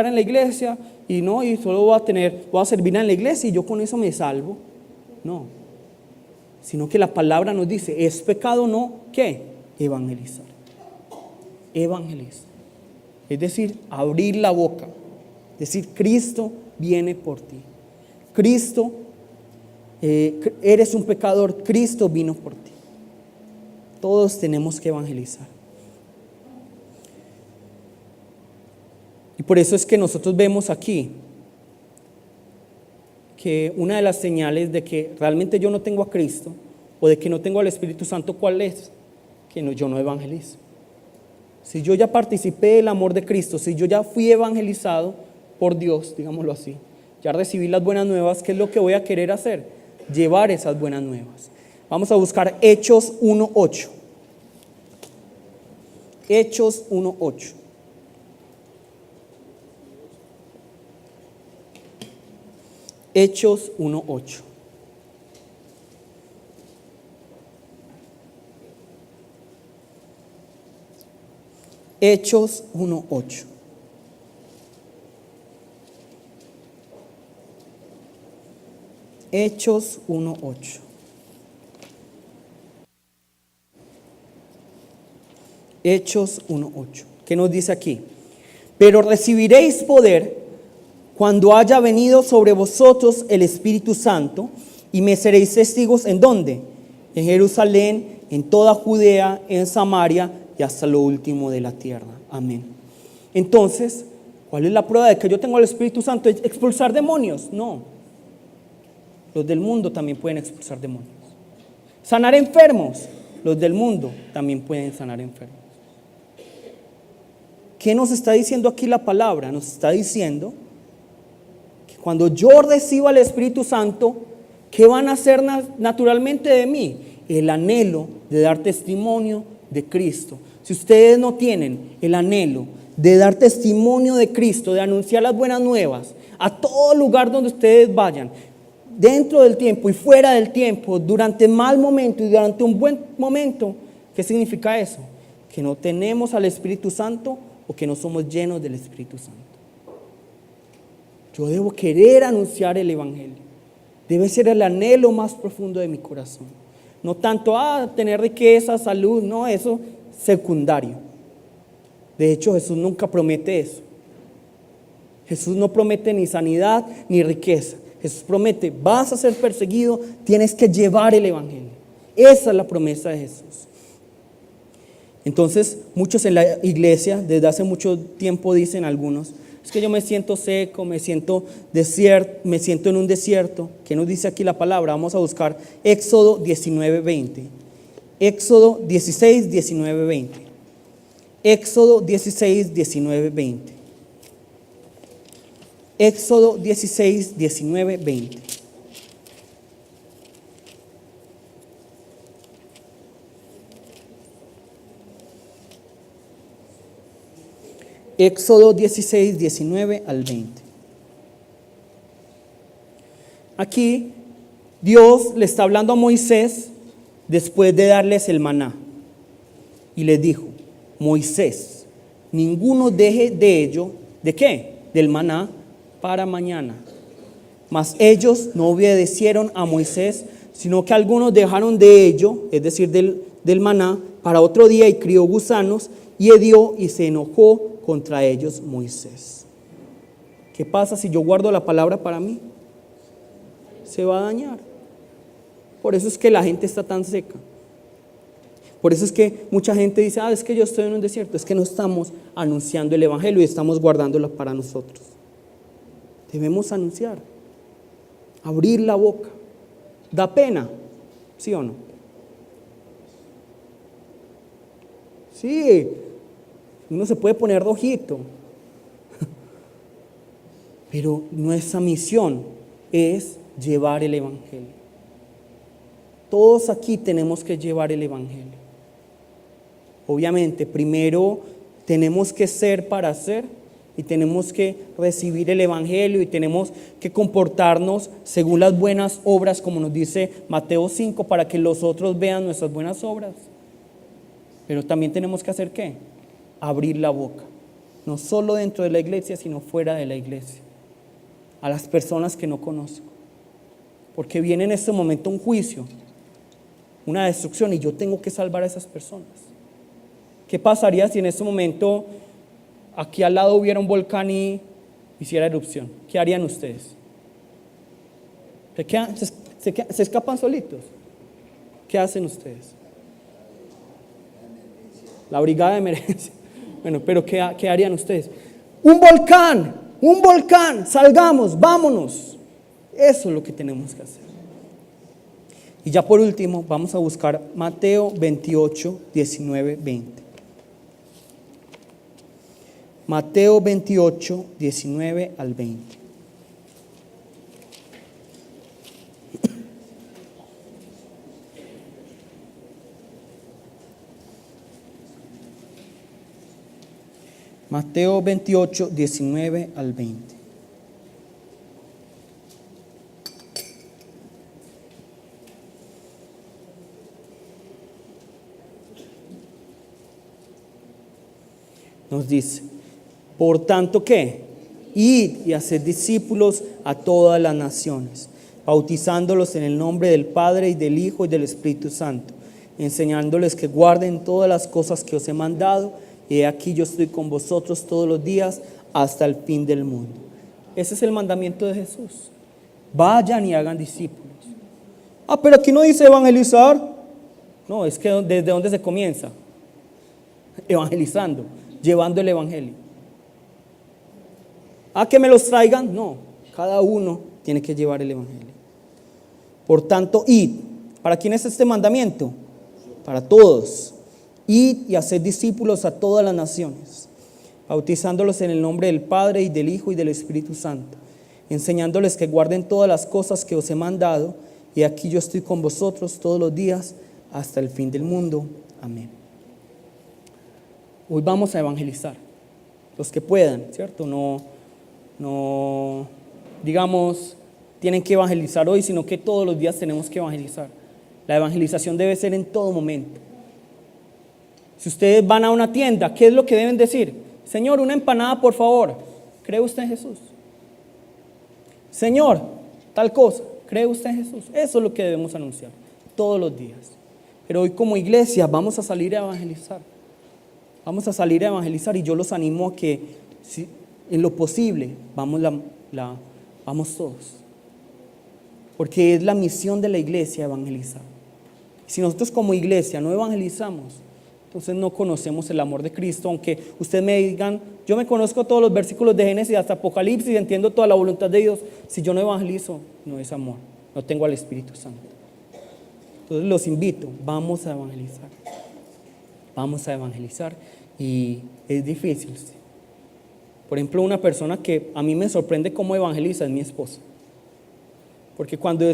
en la iglesia y solo voy a servir en la iglesia y yo con eso me salvo. No, sino que la palabra nos dice, es pecado no, ¿qué? Evangelizar. Evangelizar. Es decir, abrir la boca. Decir, Cristo viene por ti. Cristo, eres un pecador, Cristo vino por ti. Todos tenemos que evangelizar. Y por eso es que nosotros vemos aquí que una de las señales de que realmente yo no tengo a Cristo o de que no tengo al Espíritu Santo, ¿cuál es? Que yo no evangelizo. Si yo ya participé del amor de Cristo, si yo ya fui evangelizado por Dios, digámoslo así, ya recibí las buenas nuevas, ¿qué es lo que voy a querer hacer? Llevar esas buenas nuevas. Vamos a buscar Hechos 1:8. Hechos 1:8. Hechos 1:8. Hechos 1:8. Hechos 1:8. Hechos 1:8. ¿Qué nos dice aquí? Pero recibiréis poder cuando haya venido sobre vosotros el Espíritu Santo, y me seréis testigos ¿en dónde? En Jerusalén, en toda Judea, en Samaria y hasta lo último de la tierra. Amén. Entonces, ¿cuál es la prueba de que yo tengo el Espíritu Santo? ¿Expulsar demonios? No. Los del mundo también pueden expulsar demonios. ¿Sanar enfermos? Los del mundo también pueden sanar enfermos. ¿Qué nos está diciendo aquí la palabra? Nos está diciendo que cuando yo reciba el Espíritu Santo, ¿qué van a hacer naturalmente de mí? El anhelo de dar testimonio de Cristo. Si ustedes no tienen el anhelo de dar testimonio de Cristo, de anunciar las buenas nuevas a todo lugar donde ustedes vayan, dentro del tiempo y fuera del tiempo, durante mal momento y durante un buen momento, ¿qué significa eso? Que no tenemos al Espíritu Santo o que no somos llenos del Espíritu Santo. Yo debo querer anunciar el Evangelio. Debe ser el anhelo más profundo de mi corazón. No tanto tener riqueza, salud, no, eso es secundario. De hecho, Jesús nunca promete eso. Jesús no promete ni sanidad ni riqueza. Jesús promete, vas a ser perseguido, tienes que llevar el Evangelio. Esa es la promesa de Jesús. Entonces, muchos en la iglesia, desde hace mucho tiempo dicen algunos, es que yo me siento seco, me siento en un desierto. ¿Qué nos dice aquí la palabra? Vamos a buscar Éxodo 19:20. Éxodo 16, 19, 20. Éxodo 16, 19, 20. Éxodo 16, 19, 20. Éxodo 16, 19 al 20. Aquí Dios le está hablando a Moisés después de darles el maná. Y les dijo, Moisés, ninguno deje de ello, ¿de qué? Del maná para mañana. Mas ellos no obedecieron a Moisés, sino que algunos dejaron de ello, es decir, del maná, para otro día y crió gusanos y hedió y se enojó contra ellos Moisés. ¿Qué pasa si yo guardo la palabra para mí? Se va a dañar. Por eso es que la gente está tan seca. Por eso es que mucha gente dice, es que yo estoy en un desierto. Es que no estamos anunciando el Evangelio y estamos guardándolo para nosotros. Debemos anunciar, abrir la boca. ¿Da pena? ¿Sí o no? Sí, uno se puede poner rojito. Pero nuestra misión es llevar el Evangelio. Todos aquí tenemos que llevar el Evangelio. Obviamente, primero tenemos que ser para hacer y tenemos que recibir el Evangelio y tenemos que comportarnos según las buenas obras, como nos dice Mateo 5, para que los otros vean nuestras buenas obras. Pero también tenemos que hacer ¿qué? Abrir la boca, no solo dentro de la iglesia, sino fuera de la iglesia, a las personas que no conozco, porque viene en este momento un juicio, una destrucción, y yo tengo que salvar a esas personas. ¿Qué pasaría si en este momento aquí al lado hubiera un volcán y hiciera erupción? ¿Qué harían ustedes? ¿Se escapan solitos? ¿Qué hacen ustedes? La brigada de emergencia. Bueno, pero ¿qué harían ustedes? ¡Un volcán! ¡Salgamos! ¡Vámonos! Eso es lo que tenemos que hacer. Y ya por último, vamos a buscar Mateo 28, 19, 20. Mateo 28, 19 al 20. Mateo 28, 19 al 20. Nos dice, por tanto, ¿qué? Id y haced discípulos a todas las naciones, bautizándolos en el nombre del Padre y del Hijo y del Espíritu Santo, enseñándoles que guarden todas las cosas que os he mandado, y aquí yo estoy con vosotros todos los días hasta el fin del mundo. Ese es el mandamiento de Jesús. Vayan y hagan discípulos. Pero aquí no dice evangelizar. No, es que ¿desde dónde se comienza? Evangelizando, llevando el evangelio. Que me los traigan. No, cada uno tiene que llevar el evangelio. Por tanto, id. ¿Para quién es este mandamiento? Para todos. Id y haced discípulos a todas las naciones, bautizándolos en el nombre del Padre y del Hijo y del Espíritu Santo, enseñándoles que guarden todas las cosas que os he mandado, y aquí yo estoy con vosotros todos los días hasta el fin del mundo. Amén. Hoy vamos a evangelizar, los que puedan, ¿cierto? No, digamos, tienen que evangelizar hoy, sino que todos los días tenemos que evangelizar. La evangelización debe ser en todo momento. Si ustedes van a una tienda, ¿qué es lo que deben decir? Señor, una empanada, por favor. ¿Cree usted en Jesús? Señor, tal cosa. ¿Cree usted en Jesús? Eso es lo que debemos anunciar todos los días. Pero hoy como iglesia vamos a salir a evangelizar. Vamos a salir a evangelizar, y yo los animo a que, si, en lo posible, vamos todos. Porque es la misión de la iglesia evangelizar. Si nosotros como iglesia no evangelizamos, entonces no conocemos el amor de Cristo. Aunque ustedes me digan, yo me conozco todos los versículos de Génesis hasta Apocalipsis, entiendo toda la voluntad de Dios, si yo no evangelizo, no es amor, no tengo al Espíritu Santo. Entonces los invito, vamos a evangelizar, y es difícil. Por ejemplo, una persona que a mí me sorprende cómo evangeliza es mi esposa, porque cuando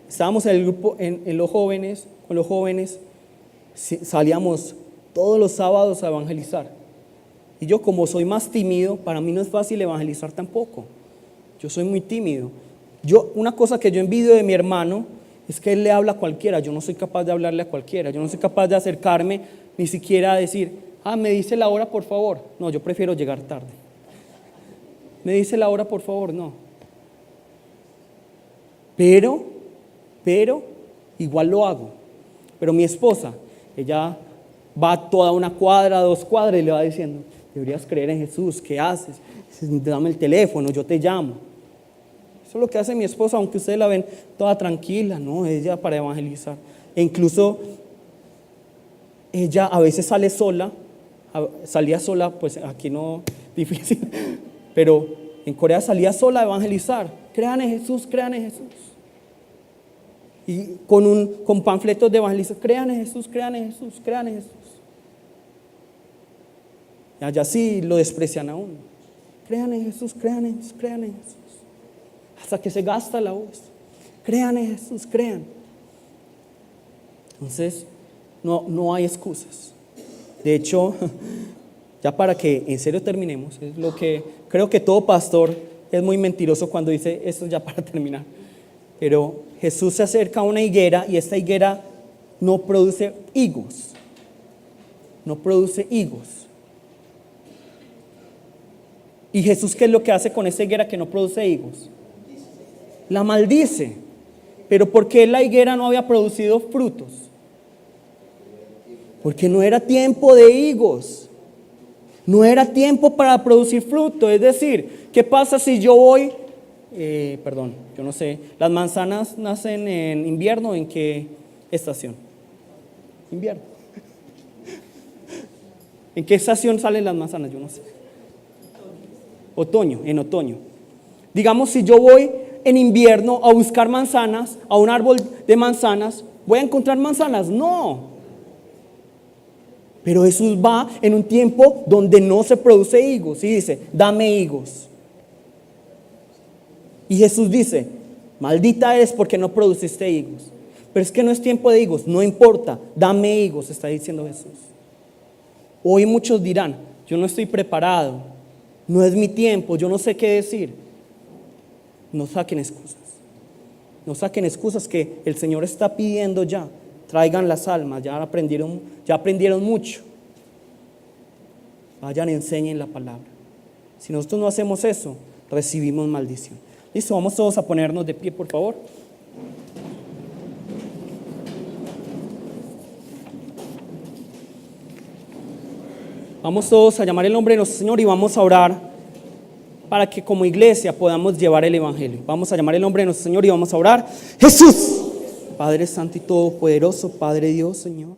estábamos en el grupo, con los jóvenes, salíamos todos los sábados a evangelizar. Y yo, como soy más tímido, para mí no es fácil evangelizar tampoco. Yo soy muy tímido. Una cosa que yo envidio de mi hermano es que él le habla a cualquiera. Yo no soy capaz de hablarle a cualquiera. Yo no soy capaz de acercarme ni siquiera a decir, me dice la hora, por favor. No, yo prefiero llegar tarde. Me dice la hora, por favor. No. Pero igual lo hago. Pero mi esposa, ella va toda una cuadra, 2 cuadras, y le va diciendo, deberías creer en Jesús, ¿qué haces? Dame el teléfono, yo te llamo. Eso es lo que hace mi esposa, aunque ustedes la ven toda tranquila, ¿no? Ella para evangelizar. E incluso ella a veces salía sola, pues aquí no, difícil, pero en Corea salía sola a evangelizar. Crean en Jesús, crean en Jesús. Y con panfletos de evangelización, crean en Jesús, crean en Jesús, crean en Jesús. Y allá sí lo desprecian a uno. Crean en Jesús, crean en Jesús, crean en Jesús. Hasta que se gasta la voz. Crean en Jesús, crean. Entonces, no hay excusas. De hecho, Ya para que en serio terminemos, es lo que creo que todo pastor es muy mentiroso cuando dice esto ya para terminar. Pero Jesús se acerca a una higuera y esta higuera no produce higos. No produce higos. ¿Y Jesús qué es lo que hace con esa higuera que no produce higos? La maldice. ¿Pero por qué la higuera no había producido frutos? Porque no era tiempo de higos. No era tiempo para producir fruto. Es decir, ¿qué pasa si yo voy? Yo no sé. ¿Las manzanas nacen en invierno o en qué estación? Invierno. ¿En qué estación salen las manzanas? Yo no sé. Otoño, en otoño. Digamos, si yo voy en invierno a buscar manzanas, a un árbol de manzanas, ¿voy a encontrar manzanas? No. Pero Jesús va en un tiempo donde no se produce higos y dice, dame higos. Y Jesús dice, maldita eres porque no produciste higos. Pero es que no es tiempo de higos, no importa, dame higos, está diciendo Jesús. Hoy muchos dirán, yo no estoy preparado, no es mi tiempo, yo no sé qué decir. No saquen excusas. No saquen excusas que el Señor está pidiendo ya. Traigan las almas, ya aprendieron mucho. Vayan, enseñen la palabra. Si nosotros no hacemos eso, recibimos maldición. Listo, vamos todos a ponernos de pie, por favor. Vamos todos a llamar el nombre de nuestro Señor y vamos a orar para que como iglesia podamos llevar el evangelio. Vamos a llamar el nombre de nuestro Señor y vamos a orar. Jesús, Padre Santo y Todopoderoso, Padre Dios, Señor.